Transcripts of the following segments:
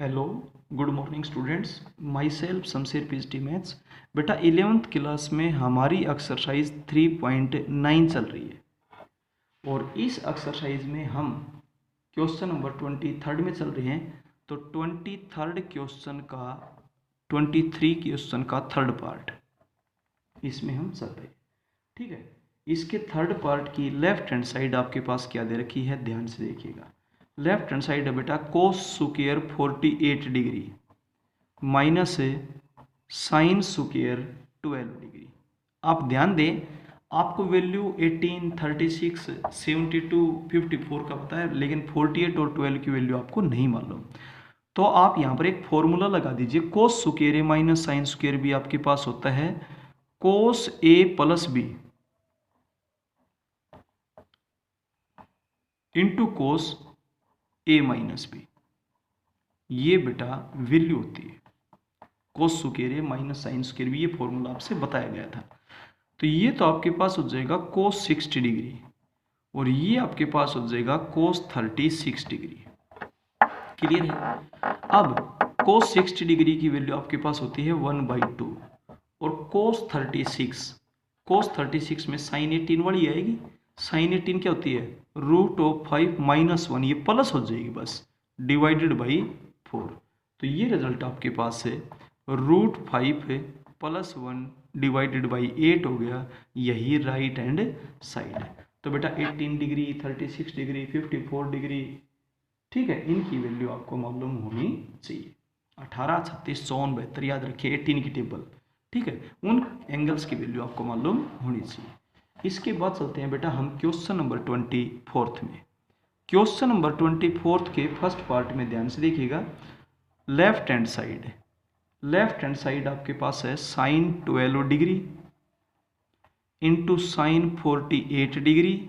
Hello, good morning students. My self Shamsher PhD maths. बेटा 11th class में हमारी exercise 3.9 चल रही है और इस एक्सरसाइज में हम क्वेश्चन नंबर 23 में चल रहे हैं। तो 23 क्वेश्चन का थर्ड पार्ट इसमें हम चल रहे हैं। ठीक है, इसके थर्ड पार्ट की लेफ्ट हैंड साइड आपके पास क्या दे रखी है, ध्यान से देखिएगा। लेफ्ट हैंड साइड है बेटा cos square 48 degree minus sine square 12 degree. आप ध्यान दें, आपको वैल्यू 18, 36, 72, 54 का पता है, लेकिन 48 और 12 की वैल्यू आपको नहीं मालूम। तो आप यहाँ पर एक फॉर्मूला लगा दीजिए, cos square minus sine square भी आपके पास होता है कोस ए प्लस बी इंटू कोस ए माइनस बी। ये बेटा वैल्यू होती है cos square minus sine square भी, ये फॉर्मूला आपसे बताया गया था। तो ये तो आपके पास हो जाएगा कोस 60 डिग्री और ये आपके पास हो जाएगा कोस 36 डिग्री। क्लियर है? अब कोस 60 डिग्री की वैल्यू आपके पास होती है 1/2 और कोस 36 में साइन 18 वाली आएगी। साइन 18 क्या होती है, √5 - 1, ये प्लस हो जाएगी बस, डिवाइडेड बाई 4। तो ये रिजल्ट आपके पास है √5 + 1 डिवाइडेड बाई 8 हो गया। यही राइट हैंड साइड है। तो बेटा 18 डिग्री, 36 डिग्री, 54 डिग्री, ठीक है, इनकी वैल्यू आपको मालूम होनी चाहिए। 18, 36, 54, 72 याद रखिए 18 की टेबल। ठीक है, उन एंगल्स की वैल्यू आपको मालूम होनी चाहिए। इसके बाद चलते हैं बेटा हम क्वेश्चन नंबर 24 में। क्वेश्चन नंबर 24 के फर्स्ट पार्ट में ध्यान से देखिएगा। लेफ्ट हैंड साइड आपके पास है sine 12 degree into sine 48 degree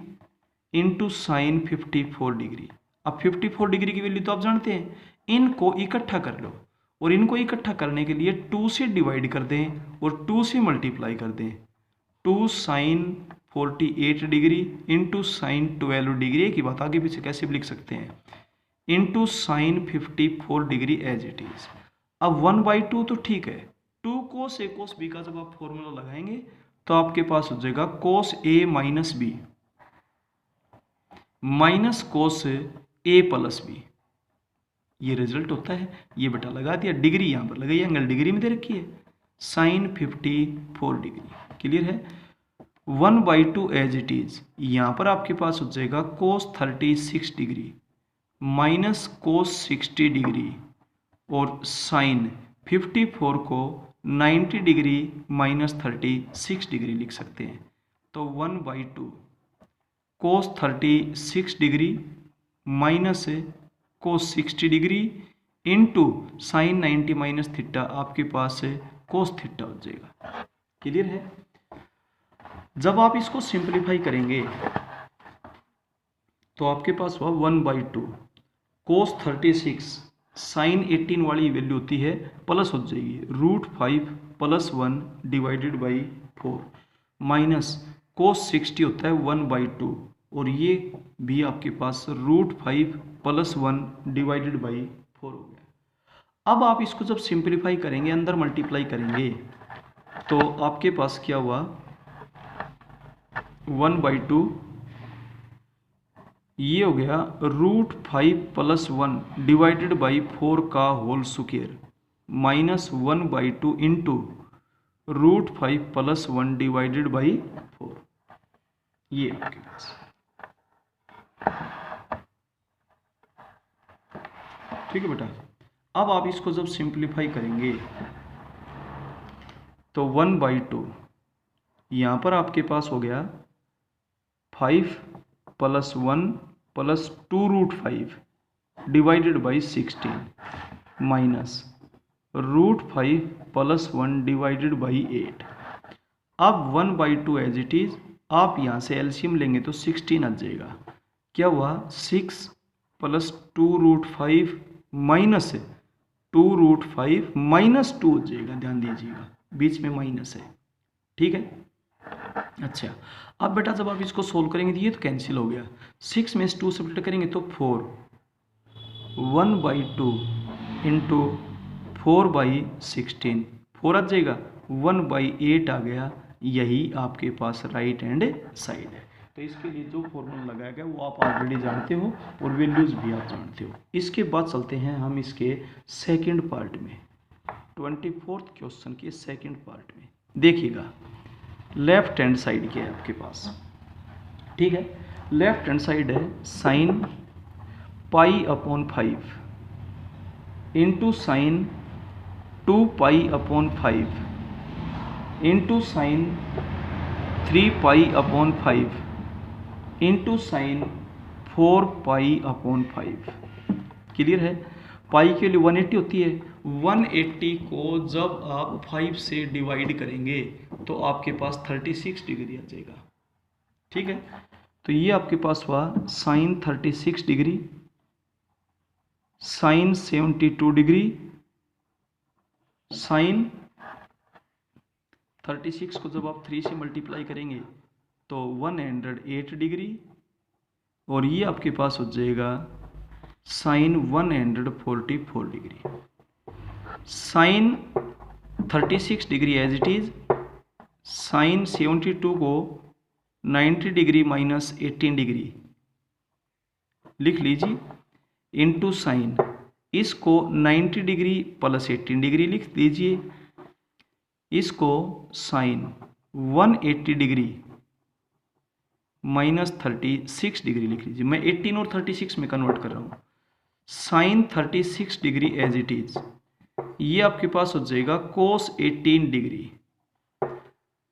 into sine 54 degree. अब 54 डिग्री की वैल्यू तो आप जानते हैं, इनको इकट्ठा कर लो और इनको इकट्ठा करने के लिए 2 से डिवाइड कर दें और 2 से मल्टीप्लाई कर दें। 2 sine 48 degree into sine 12 degree, की बात आगे पीछे कैसे भी लिख सकते हैं, into sine 54 degree as it is. अब 1/2 तो ठीक है, 2 कोस ए कोस बी का जब आप फॉर्मूला लगाएंगे तो आपके पास हो जाएगा कोस ए माइनस बी माइनस कोस ए प्लस बी। ये रिजल्ट होता है। ये बेटा लगा दिया, डिग्री यहाँ पर लगाई, एंगल डिग्री में दे रखी है, साइन 54 डिग्री। क्लियर है? 1/2 एज इट इज, यहाँ पर आपके पास हो जाएगा कोस 36 डिग्री माइनस कोस 60 डिग्री और साइन 54 को 90 डिग्री माइनस 36 डिग्री लिख सकते हैं। तो 1/2 कोस 36 degree minus cos 60 degree into sign 90 minus theta, आपके पास कोस थीटा हो जाएगा। क्लियर है? जब आप इसको सिंपलीफाई करेंगे तो आपके पास हुआ 1/2 कोस 36 साइन 18 वाली वैल्यू होती है प्लस हो जाएगी √5 + 1 डिवाइडेड बाई 4 माइनस कोस 60 होता है 1/2 और ये भी आपके पास √5 + 1 डिवाइडेड बाई 4 हो गया। अब आप इसको जब सिंपलीफाई करेंगे, अंदर मल्टीप्लाई करेंगे, तो आपके पास क्या हुआ, 1/2 ये हो गया √5 + 1 डिवाइडेड बाई 4 का whole square minus 1/2 into √5 + 1 divided by 4। ये आपके पास, ठीक है बेटा। अब आप इसको जब सिंप्लीफाई करेंगे तो 1/2 यहाँ पर आपके पास हो गया 5 + 1 + 2√5 divided by 16 minus √5 + 1 divided by 8। अब 1/2 एज इट इज, आप यहाँ से एलसीएम लेंगे तो 16 आ जाएगा। क्या हुआ, 6 + 2√5 माइनस 2√5 माइनस 2 हो जाएगा, ध्यान दीजिएगा बीच में माइनस है। ठीक है, अच्छा। अब बेटा जब आप इसको सोल्व करेंगे तो ये तो कैंसिल हो गया, 6 में से 2 सब्ट्रैक्ट करेंगे तो 4, 1/2 इंटू 4/16, 4 आ जाएगा, 1/8 आ गया। यही आपके पास राइट हैंड साइड है। तो इसके लिए जो फॉर्मूला लगाया गया वो आप ऑलरेडी जानते हो और वैल्यूज भी आप जानते हो। इसके बाद चलते हैं हम इसके सेकंड पार्ट में, 24th क्वेश्चन के सेकंड पार्ट में। देखिएगा लेफ्ट हैंड साइड क्या है आपके पास, ठीक है। लेफ्ट हैंड साइड है sine π/5 into sine 2π/5 into sine 3π/5 into sine 4π/5। Clear है। पाई के लिए 180 होती है। 180 को जब आप 5 से डिवाइड करेंगे तो आपके पास 36 डिग्री आ जाएगा, ठीक है। तो ये आपके पास हुआ sine 36 degree, sine 72 degree, sine 36 को जब आप 3 से मल्टीप्लाई करेंगे तो 108 डिग्री, और ये आपके पास हो जाएगा sine 144 degree. Sine 36 degree as it is, sine 72 को 90 डिग्री माइनस 18 डिग्री लिख लीजिए, इंटू साइन इसको 90 डिग्री प्लस 18 डिग्री लिख दीजिए, इसको साइन 180 डिग्री माइनस 36 डिग्री लिख लीजिए। मैं 18 और 36 में कन्वर्ट कर रहा हूँ। Sine 36 degree as it is, ये आपके पास हो जाएगा कोस 18 डिग्री,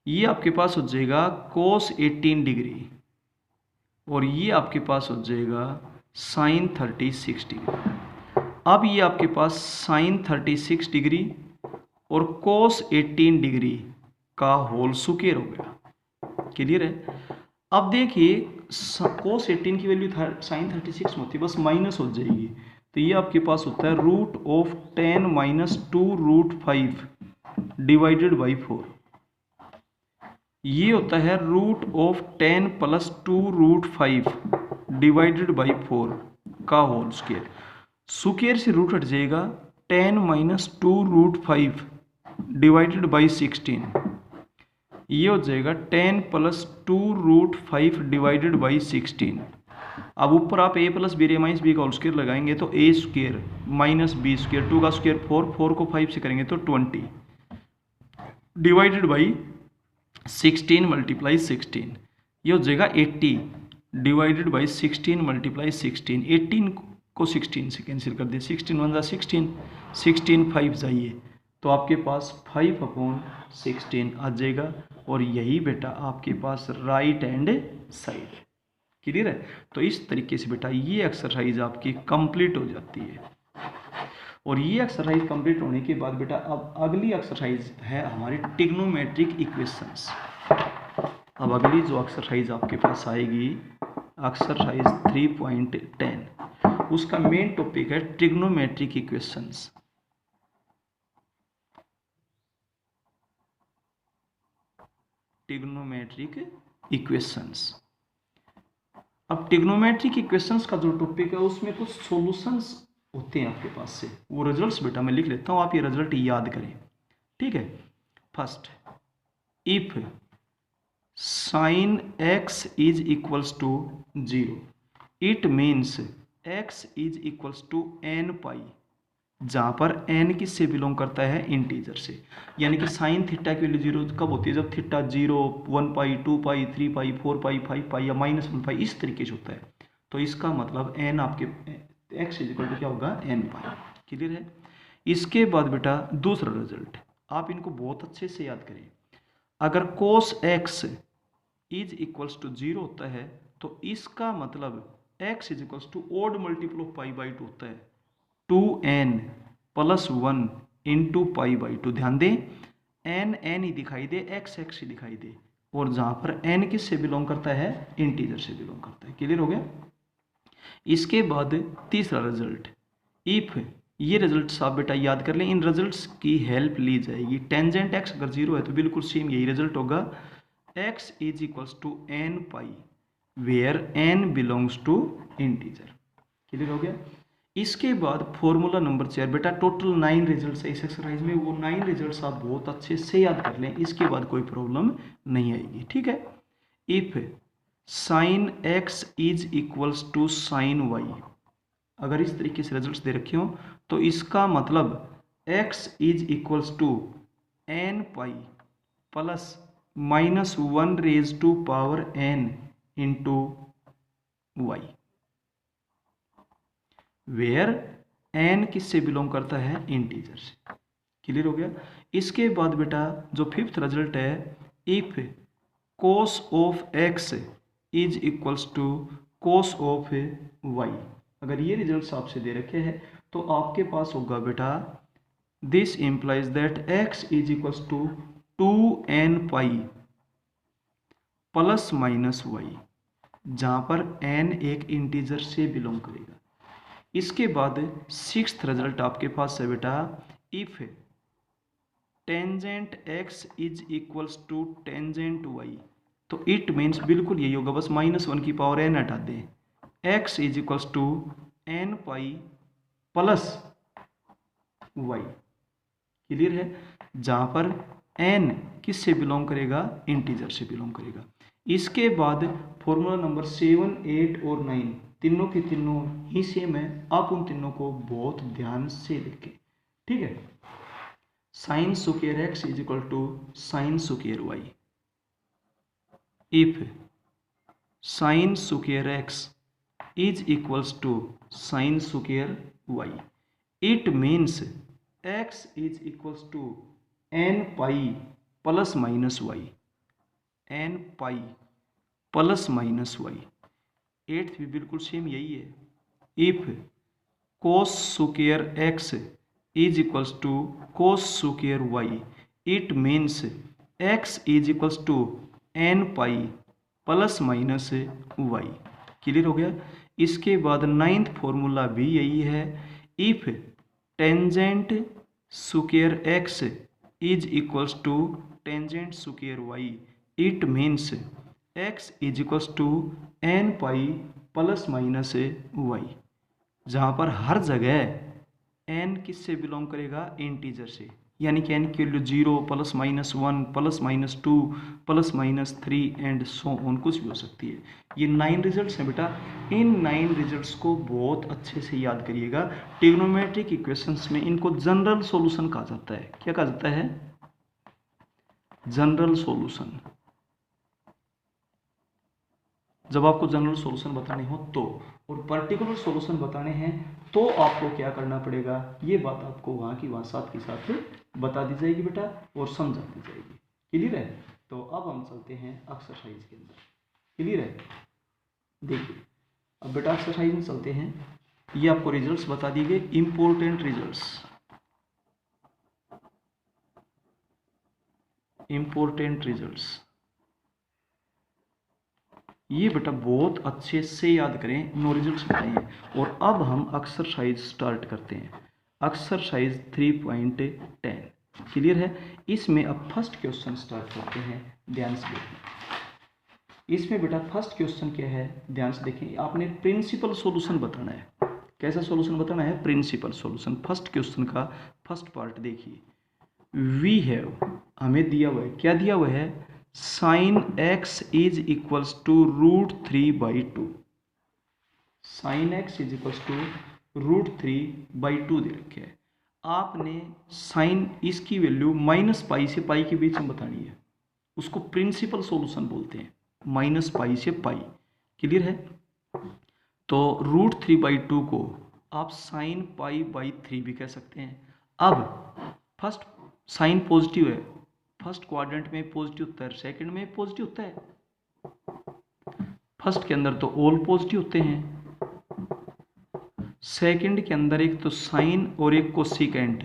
ये आपके पास हो जाएगा कोस 18 डिग्री, और ये आपके पास हो जाएगा साइन 36 डिग्री। अब ये आपके पास साइन 36 डिग्री और कोस 18 डिग्री का होल स्क्वायर हो गया। क्लियर है। अब देखिए कोस 18 की वैल्यू साइन 36 में होती है, बस माइनस हो जाएगी, तो ये आपके पास होता है √10 - 2√5 डिवाइडेड बाई 4। ये होता है √10 + 2√5 डिवाइडेड बाई 4 का होल स्क्वायर। स्क्वायर से रूट हट जाएगा, 10 - 2√5 डिवाइडेड बाई 16, ये हो जाएगा 10 + 2√5 डिवाइडेड बाई 16। अब ऊपर आप a + b - b का होल स्क्वायर लगाएंगे तो a² - b², 2 का स्क्वायर 4, 4 को 5 से करेंगे तो 20 डिवाइडेड बाई 16 × 16, ये हो जाएगा 80 डिवाइडेड बाई 16 × 16। 18 को 16 से कैंसिल कर दिया, 16 × 1 = 16, 16 5 जाइए तो आपके पास 5/16 आ जाएगा, और यही बेटा आपके पास राइट हैंड साइड है। क्लियर है। तो इस तरीके से बेटा ये एक्सरसाइज आपकी कंप्लीट हो जाती है। और ये एक्सरसाइज कंप्लीट होने के बाद बेटा अब अगली एक्सरसाइज है हमारी ट्रिग्नोमेट्रिक इक्वेशंस। अब अगली जो एक्सरसाइज आपके पास आएगी एक्सरसाइज 3.10, उसका मेन टॉपिक है ट्रिग्नोमेट्रिक इक्वेशंस। Trigonometric equations. अब ट्रिग्नोमेट्रिक इक्वेशंस का जो टॉपिक है उसमें कुछ सॉल्यूशंस होते हैं आपके पास से, वो रिजल्ट्स बेटा मैं लिख लेता हूँ, आप ये रिजल्ट याद करें, ठीक है। First, if sin x is equals to 0, it means x is equals to n π, जहाँ पर n किससे बिलोंग करता है, इंटीजर से। यानी कि साइन थीटा की वैल्यू 0 कब होती है, जब थीटा 0, 1π, 2π, 3π, 4π, 5π या -1π इस तरीके से होता है। तो इसका मतलब n आपके x इज इक्वल टू क्या होगा, n π। क्लियर है। इसके बाद बेटा दूसरा रिजल्ट, आप इनको बहुत अच्छे से याद करें। अगर cos x is equals to 0 होता है तो इसका मतलब x is equals to odd multiple of π/2 होता है, 2n + 1 इंटू π/2। ध्यान दें n ही दिखाई दे, x ही दिखाई दे, और जहां पर n किससे बिलोंग करता है, इंटीजर से बिलोंग करता है। क्लियर हो गया। इसके बाद तीसरा रिजल्ट, इफ, ये रिजल्ट्स आप बेटा याद कर लें, इन रिजल्ट्स की हेल्प ली जाएगी। टेंजेंट x अगर 0 है तो बिल्कुल सेम यही रिजल्ट होगा, x is equals to n π where n belongs to integer. Clear हो गया। इसके बाद फॉर्मूला नंबर 4 बेटा, टोटल 9 रिजल्ट्स है इस एक्सरसाइज में, वो 9 रिजल्ट्स आप बहुत अच्छे से याद कर लें, इसके बाद कोई प्रॉब्लम नहीं आएगी, ठीक है। If sine x is equals to sine y, अगर इस तरीके से रिजल्ट्स दे रखे हो तो इसका मतलब x is equals to n pi plus minus 1 raise to power n into y, where n किससे बिलोंग करता है, इंटीजर से। क्लियर हो गया। इसके बाद बेटा जो फिफ्थ रिजल्ट है, if cos of x is equals to cos of y, अगर ये रिजल्ट्स आपसे दे रखे हैं तो आपके पास होगा बेटा, this implies that x is equals to 2n pi plus minus y, जहाँ पर n एक इंटीजर से बिलोंग करेगा। इसके बाद सिक्स्थ रिजल्ट आपके पास है बेटा, if tangent x is equals to tangent y, तो इट मीन्स बिल्कुल यही होगा, बस -1 की पावर n हटा दें, x is equals to n pi plus y। क्लियर है, जहाँ पर n किससे बिलोंग करेगा, इंटीजर से बिलोंग करेगा। इसके बाद फॉर्मूला नंबर 7, 8 और 9 तीनों के तीनों ही सेम है, आप उन तीनों को बहुत ध्यान से देखें, ठीक है। Sine square x is equal to sine square y, if sine square x is equals to sine square y, it means x is equals to n pi plus minus y, n pi plus minus y. Eighth भी बिल्कुल same यही है, if cos square x is equals to cos square y, it means x is equals to n pi plus minus y. Clear हो गया। इसके बाद 9th formula भी यही है, if tangent square x is equals to tangent square y, it means x is equals to n pi plus minus y, जहाँ पर हर जगह एन किससे बिलोंग करेगा, इंटीजर से, यानी कि एन की value 0 plus minus 1 plus minus 2 plus minus 3 and so on कुछ भी हो सकती है। ये 9 रिजल्ट्स हैं बेटा, इन 9 रिजल्ट्स को बहुत अच्छे से याद करिएगा। ट्रिग्नोमेट्रिक इक्वेशंस में इनको जनरल सॉल्यूशन कहा जाता है। क्या कहा जाता है, जनरल सॉल्यूशन। जब आपको जनरल सॉल्यूशन बताने हो तो, और पर्टिकुलर सॉल्यूशन बताने हैं तो आपको क्या करना पड़ेगा, ये बात आपको वहाँ की वहाँ साथ के साथ बता दी जाएगी बेटा और समझा दी जाएगी। क्लियर है। तो अब हम चलते हैं एक्सरसाइज के अंदर। क्लियर है। देखिए अब बेटा एक्सरसाइज में चलते हैं। ये आपको रिजल्ट्स बता दिए गए, इंपॉर्टेंट रिजल्ट्स, इंपॉर्टेंट रिजल्ट्स। ये बेटा बहुत अच्छे से याद करें, नो रिजल्ट्स बताइए। और अब हम एक्सरसाइज स्टार्ट करते हैं। एक्सरसाइज 3.10 क्लियर है। इसमें अब फर्स्ट क्वेश्चन स्टार्ट करते हैं, ध्यान से देखें। इसमें बेटा फर्स्ट क्वेश्चन क्या है, ध्यान से देखें। आपने प्रिंसिपल सॉल्यूशन बताना है। कैसा सॉल्यूशन बताना है, प्रिंसिपल सॉल्यूशन। फर्स्ट क्वेश्चन का फर्स्ट पार्ट देखिए, वी हैव, हमें दिया हुआ है, क्या दिया हुआ है, sine x is equals to √3/2। Sine x is equals to √3/2 दे रखे है। आपने साइन इसकी वैल्यू -π से π के बीच में बतानी है, उसको प्रिंसिपल सॉल्यूशन बोलते हैं, -π से π। क्लियर है। तो √3/2 को आप साइन π/3 भी कह सकते हैं। अब फर्स्ट साइन पॉजिटिव है, फर्स्ट क्वाड्रेंट में पॉजिटिव होता है, सेकंड में पॉजिटिव होता है। फर्स्ट के अंदर तो ऑल पॉजिटिव होते हैं, सेकंड के अंदर एक तो साइन और एक कोसेकेंट,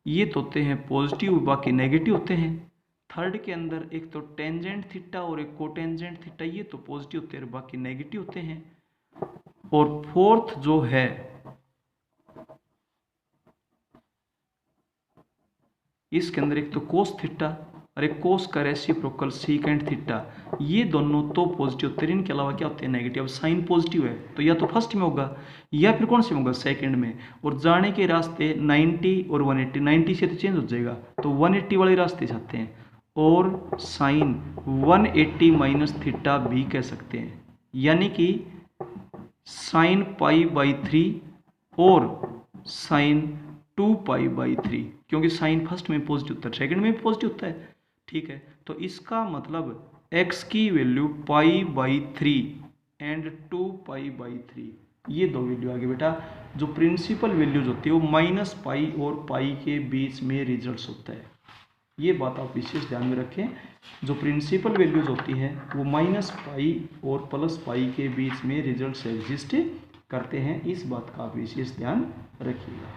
ये तो होते हैं पॉजिटिव, बाकी नेगेटिव होते हैं। थर्ड के अंदर एक तो टेंजेंट थीटा और एक कोटेंजेंट थीटा, ये तो पॉजिटिव होते हैं, बाकी नेगेटिव होते हैं। और फोर्थ जो है इसके अंदर एक तो कोस थीटा अरे कोस का रेसिप्रोकल सीकेंट थीटा, ये दोनों तो पॉजिटिव होते हैं, इनके अलावा क्या होते हैं नेगेटिव। साइन पॉजिटिव है तो या तो फर्स्ट में होगा या फिर कौन से में होगा सेकंड में। और जाने के रास्ते 90 और 180, 90 से तो चेंज हो जाएगा तो 180 वाले रास्ते जाते हैं। और साइन 180 माइनस थीटा भी कह सकते हैं, यानी कि साइन π/3 और साइन 2π/3, क्योंकि साइन फर्स्ट में पॉजिटिव होता है सेकंड में भी पॉजिटिव होता है। ठीक है, तो इसका मतलब x की वैल्यू π/3 एंड 2π/3, ये दो वैल्यू आ गई बेटा। जो प्रिंसिपल वैल्यूज होती है वो -π और π के बीच में रिजल्ट्स होता है, ये बात आप विशेष ध्यान में रखें। जो प्रिंसिपल वैल्यूज होती हैं वो -π और +π के बीच में रिजल्ट्स एग्जिस्ट करते हैं, इस बात का आप विशेष ध्यान रखिएगा।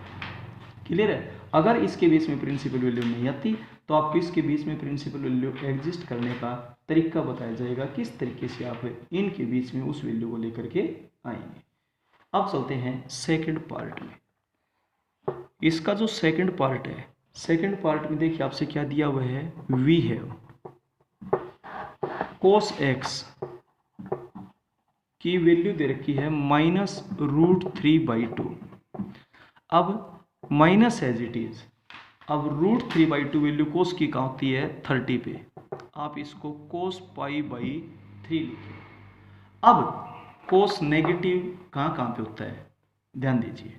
क्लियर है। अगर इसके बीच में प्रिंसिपल वैल्यू नहीं आती तो आपको इसके बीच में प्रिंसिपल वैल्यू एग्जिस्ट करने का तरीका बताया जाएगा, किस तरीके से आप इनके बीच में उस वैल्यू को लेकर के आएंगे। अब चलते हैं सेकंड पार्ट में। इसका जो सेकंड पार्ट है, सेकंड पार्ट में देखिए आपसे क्या दिया हुआ है, वी हैव cos x की वैल्यू दे रखी है -√3/2। अब माइनस एज इट इज, अब √3/2 वैल्यू कोस की कहाँ होती है 30 पे, आप इसको cos π/3 लिखिए। अब कोस नेगेटिव कहाँ कहाँ पे होता है, ध्यान दीजिए।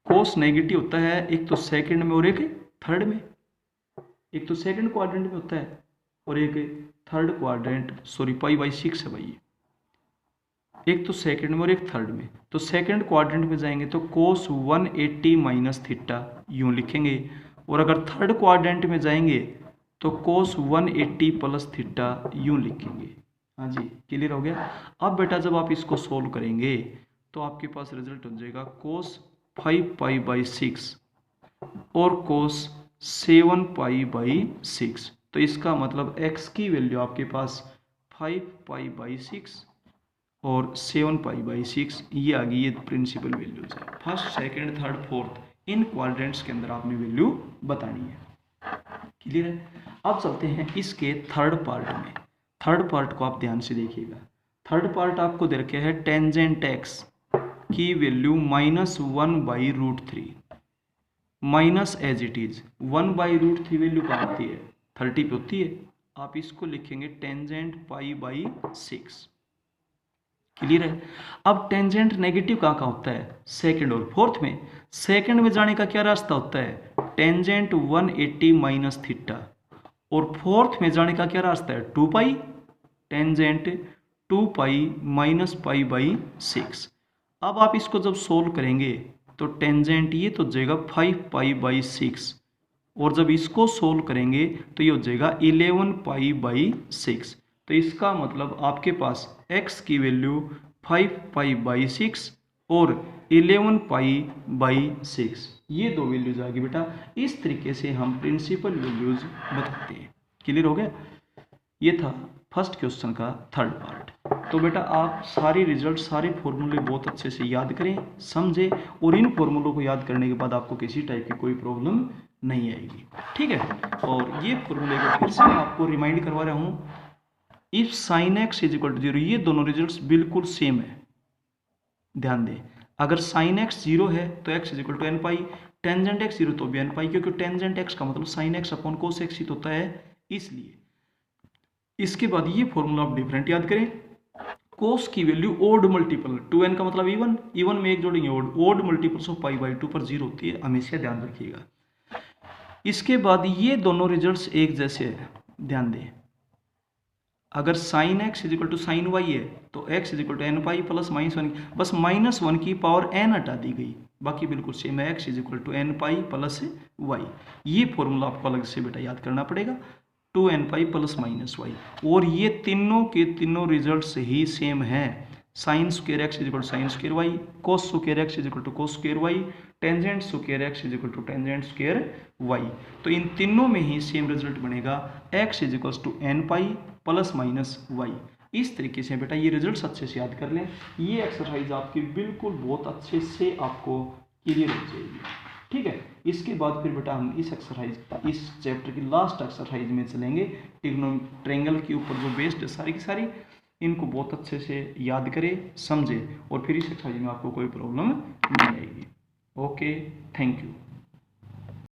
कोस नेगेटिव होता है एक तो सेकंड में और एक थर्ड में, एक तो सेकंड क्वाड्रेंट में होता है और एक थर्ड क्वाड्रेंट, सॉरी π/6 है भाई, एक तो सेकंड में और एक थर्ड में। तो सेकंड क्वाड्रेंट में जाएंगे तो cos 180 माइनस थीटा यूं लिखेंगे, और अगर थर्ड क्वाड्रेंट में जाएंगे तो cos 180 प्लस थीटा यूं लिखेंगे। हाँ जी, क्लियर हो गया। अब बेटा जब आप इसको सोल्व करेंगे तो आपके पास रिजल्ट हो जाएगा cos 5π/6 और cos 7π/6। तो इसका मतलब x की वैल्यू आपके पास 5π/6 और 7π/6, ये आ गई, ये प्रिंसिपल वैल्यूज है। फर्स्ट सेकंड थर्ड फोर्थ इन क्वाड्रेंट्स के अंदर आपने वैल्यू बतानी है। क्लियर है। अब चलते हैं इसके थर्ड पार्ट में। थर्ड पार्ट को आप ध्यान से देखिएगा। थर्ड पार्ट आपको दे रखे है टेंजेंट x की value -1/√3 minus as it is 1/√3 value कहाँ होती है 30 पे होती है, आप इसको लिखेंगे टेंजेंट π/6। क्लियर है। अब टेंजेंट नेगेटिव कहाँ का होता है सेकंड और फोर्थ में। सेकंड में जाने का क्या रास्ता होता है टेंजेंट 180 माइनस थीटा, और फोर्थ में जाने का क्या रास्ता है 2π, टेंजेंट 2π माइनस π/6। अब आप इसको जब सोल्व करेंगे तो टेंजेंट ये तो हो जाएगा 5π/6, और जब इसको सोल्व करेंगे तो ये हो जाएगा 11π/6। तो इसका मतलब आपके पास x की वैल्यू 5π/6 और 11π/6, ये दो वैल्यूज आ गई बेटा। इस तरीके से हम प्रिंसिपल वैल्यूज बताते हैं। क्लियर हो गया। ये था फर्स्ट क्वेश्चन का थर्ड पार्ट। तो बेटा आप सारे रिजल्ट सारे फॉर्मूले बहुत अच्छे से याद करें, समझें, और इन फॉर्मूलों को याद करने के बाद आपको किसी टाइप की कोई प्रॉब्लम नहीं आएगी। ठीक है। और ये फॉर्मूले को फिर से मैं आपको रिमाइंड करवा रहा हूँ, if sine x is equal to 0, ये दोनों रिजल्ट्स बिल्कुल सेम है। ध्यान दें, अगर साइन x 0 है तो x is equal to nπ, tangent x 0 तो भी nπ, क्योंकि टेंजेंट x का मतलब sine x upon cos x ही होता है, इसलिए। इसके बाद ये फॉर्मूला आप डिफरेंट याद करें, कोस की वैल्यू ओड मल्टीपल 2n का मतलब इवन, इवन में एक जोड़ेंगे ओड, ओड मल्टीपल्स ऑफ π/2 पर 0 होती है, हमेशा ध्यान रखिएगा। इसके बाद ये दोनों रिजल्ट्स एक जैसे है, ध्यान दें। अगर sine x is equal to sine y है तो x is equal to nπ plus -1, बस -1 की पावर n हटा दी गई, बाकी बिल्कुल सेम है, x is equal to nπ plus y। ये फॉर्मूला आपको अलग से बेटा याद करना पड़ेगा, 2nπ प्लस -y। और ये तीनों के तीनों रिजल्ट्स ही सेम हैं, sine square x is equal to sine square y, cos square x is equal to cos square y, tangent square x is equal to tangent square y। तो इन तीनों में ही सेम रिजल्ट बनेगा, x is equal to nπ plus -y। इस तरीके से बेटा ये रिजल्ट्स अच्छे से याद कर लें। ये एक्सरसाइज आपकी बिल्कुल बहुत अच्छे से आपको क्लियर हो जाएगी। ठीक है। इसके बाद फिर बेटा हम इस एक्सरसाइज, इस चैप्टर की लास्ट एक्सरसाइज में चलेंगे। ट्रायंगल के ऊपर जो बेस्ड है सारी की सारी, इनको बहुत अच्छे से याद करें, समझे, और फिर इस एक्सरसाइज में आपको कोई प्रॉब्लम नहीं आएगी। Okay, thank you.